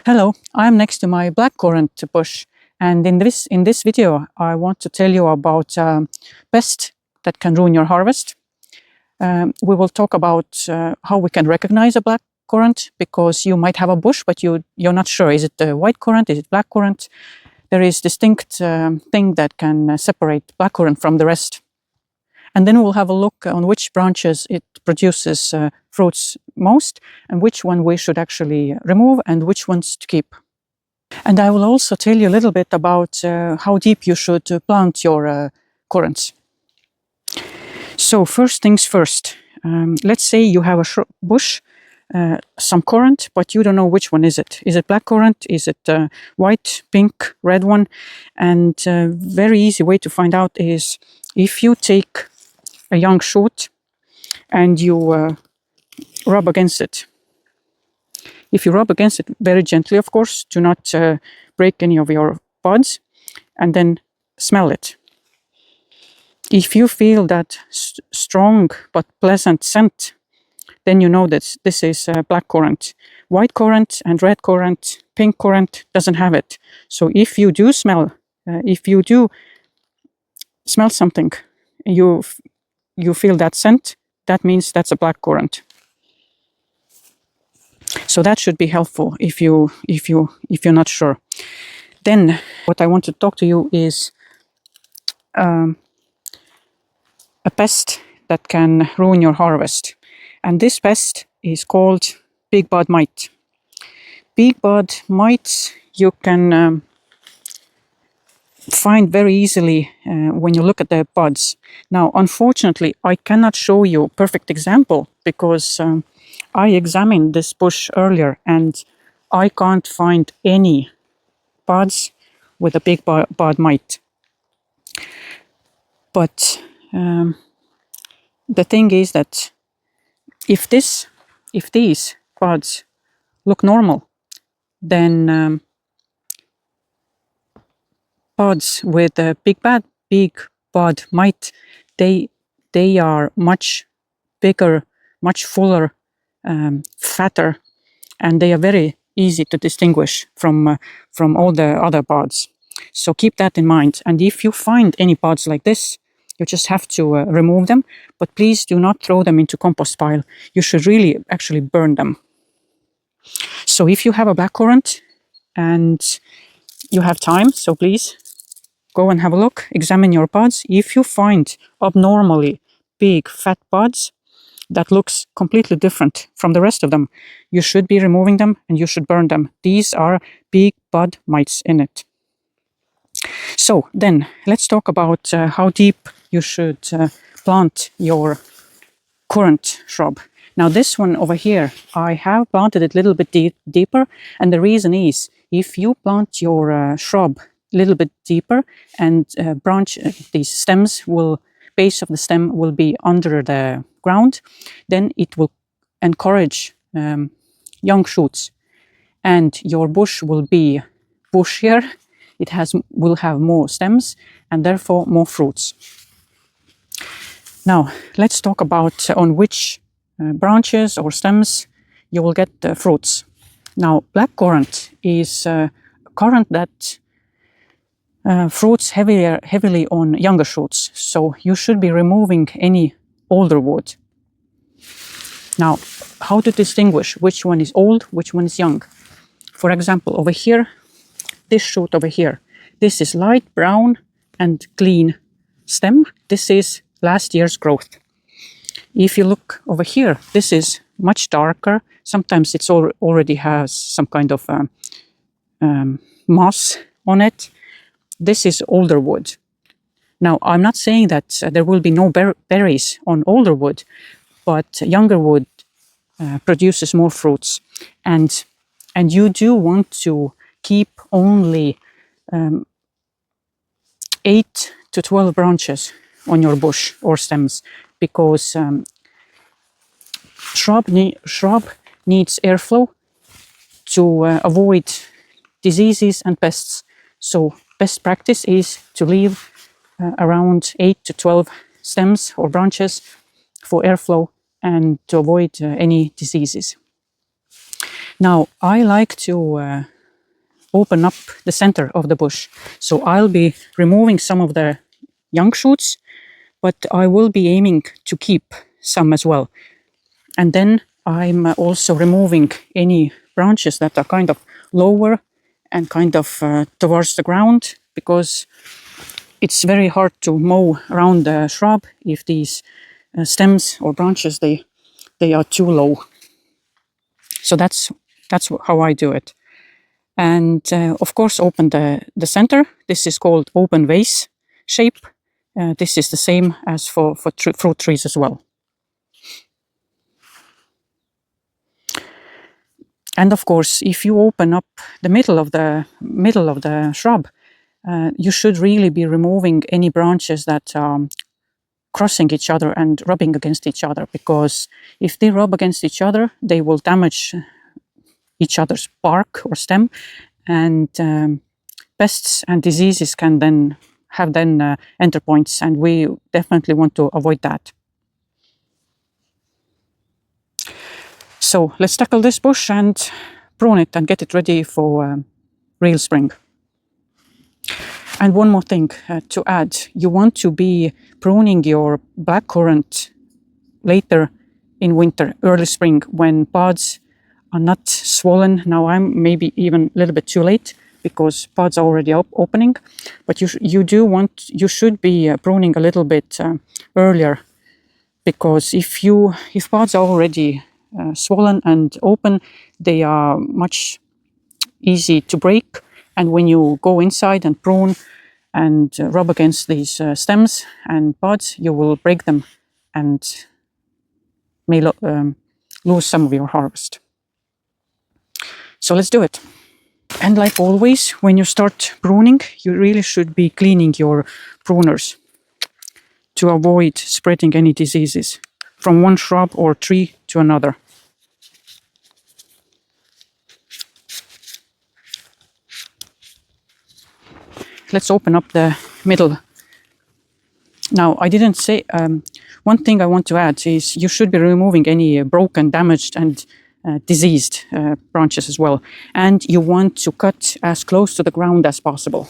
Hello, I'm next to my blackcurrant bush, and in this video I want to tell you about pests that can ruin your harvest. We will talk about how we can recognize a blackcurrant, because you might have a bush but you're not sure, is it a white currant, is it blackcurrant? There is distinct thing that can separate blackcurrant from the rest. And then we'll have a look on which branches it produces fruits most, and which one we should actually remove and which ones to keep. And I will also tell you a little bit about how deep you should plant your currants. So first things first, let's say you have a bush, some currant, but you don't know which one is it. Is it blackcurrant? Is it white, pink, red one? And a very easy way to find out is if you take a young shoot and you rub against it. If you rub against it very gently, of course, do not break any of your buds, and then smell it. If you feel that strong but pleasant scent, then you know that this is blackcurrant. White currant and red currant, pink currant doesn't have it. So if you do smell something, you feel that scent, that means that's a blackcurrant. So that should be helpful if you're not sure. Then what I want to talk to you is a pest that can ruin your harvest. And this pest is called big bud mite. Big bud mites you can find very easily when you look at the buds. Now, unfortunately, I cannot show you a perfect example because I examined this bush earlier and I can't find any buds with a big bud mite. But the thing is that if these buds look normal, then buds with a big bud mite, they are much bigger, much fuller, fatter, and they are very easy to distinguish from all the other buds. So keep that in mind. And if you find any buds like this, you just have to remove them, but please do not throw them into compost pile. You should really actually burn them. So if you have a blackcurrant and you have time, so please go and have a look, examine your buds. If you find abnormally big fat buds that looks completely different from the rest of them, you should be removing them and you should burn them. These are big bud mites in it. So then let's talk about how deep you should plant your currant shrub. Now this one over here, I have planted it a little bit deeper, and the reason is if you plant your shrub a little bit deeper and these stems base of the stem will be under the ground, then it will encourage young shoots, and your bush will be bushier. It will have more stems and therefore more fruits. Now let's talk about on which branches or stems you will get the fruits. Now blackcurrant is a currant that fruits heavily on younger shoots, so you should be removing any older wood. Now, how to distinguish which one is old, which one is young? For example, over here, this shoot over here, this is light brown and clean stem. This is last year's growth. If you look over here, this is much darker. Sometimes it already has some kind of moss on it. This is older wood. Now, I'm not saying that there will be no berries on older wood, but younger wood produces more fruits. And you do want to keep only 8 to 12 branches on your bush or stems, because shrub needs airflow to avoid diseases and pests. So best practice is to leave around 8 to 12 stems or branches for airflow and to avoid any diseases. Now I like to open up the center of the bush. So I'll be removing some of the young shoots, but I will be aiming to keep some as well. And then I'm also removing any branches that are kind of lower and kind of towards the ground, because it's very hard to mow around the shrub if these stems or branches, they are too low. So that's how I do it. And of course, open the center. This is called open vase shape. This is the same as for fruit trees as well. And of course, if you open up the middle of the shrub, you should really be removing any branches that are crossing each other and rubbing against each other, because if they rub against each other, they will damage each other's bark or stem, and pests and diseases can then have enter points, and we definitely want to avoid that. So let's tackle this bush and prune it and get it ready for real spring. And one more thing to add, you want to be pruning your blackcurrant later in winter, early spring, when pods are not swollen. Now I'm maybe even a little bit too late because pods are already opening, but you should be pruning a little bit earlier, because if pods are already swollen and open, they are much easy to break, and when you go inside and prune and rub against these stems and pods, you will break them and may lose some of your harvest. So let's do it. And like always, when you start pruning, you really should be cleaning your pruners to avoid spreading any diseases from one shrub or tree to another. Let's open up the middle. Now, I didn't say, one thing I want to add is you should be removing any broken, damaged and diseased branches as well. And you want to cut as close to the ground as possible.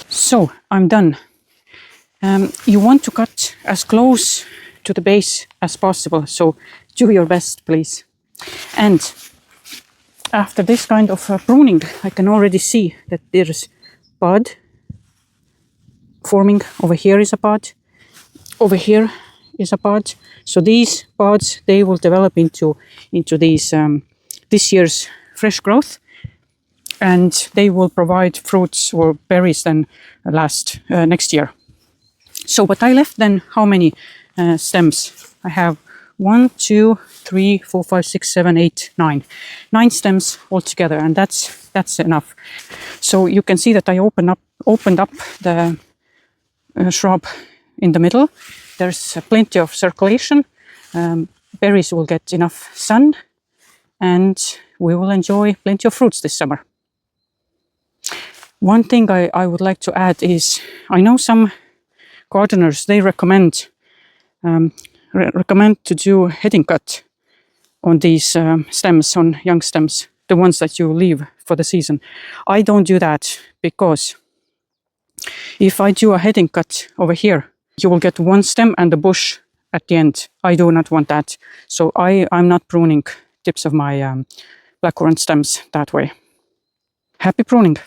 So I'm done. You want to cut as close to the base as possible, so do your best, please. And after this kind of pruning, I can already see that there's pod forming. Over here is a pod, over here is a pod. So these pods, they will develop into these this year's fresh growth, and they will provide fruits or berries then last next year. So, but I left then how many stems? I have 1, 2, 3, 4, 5, 6, 7, 8, 9. 9 stems altogether, and that's enough. So you can see that I opened up the shrub in the middle. There's plenty of circulation. Berries will get enough sun, and we will enjoy plenty of fruits this summer. One thing I would like to add is, I know some gardeners, they recommend recommend to do heading cut on these stems, on young stems, the ones that you leave for the season. I don't do that because if I do a heading cut over here, you will get one stem and a bush at the end. I do not want that. So I'm not pruning tips of my blackcurrant stems that way. Happy pruning!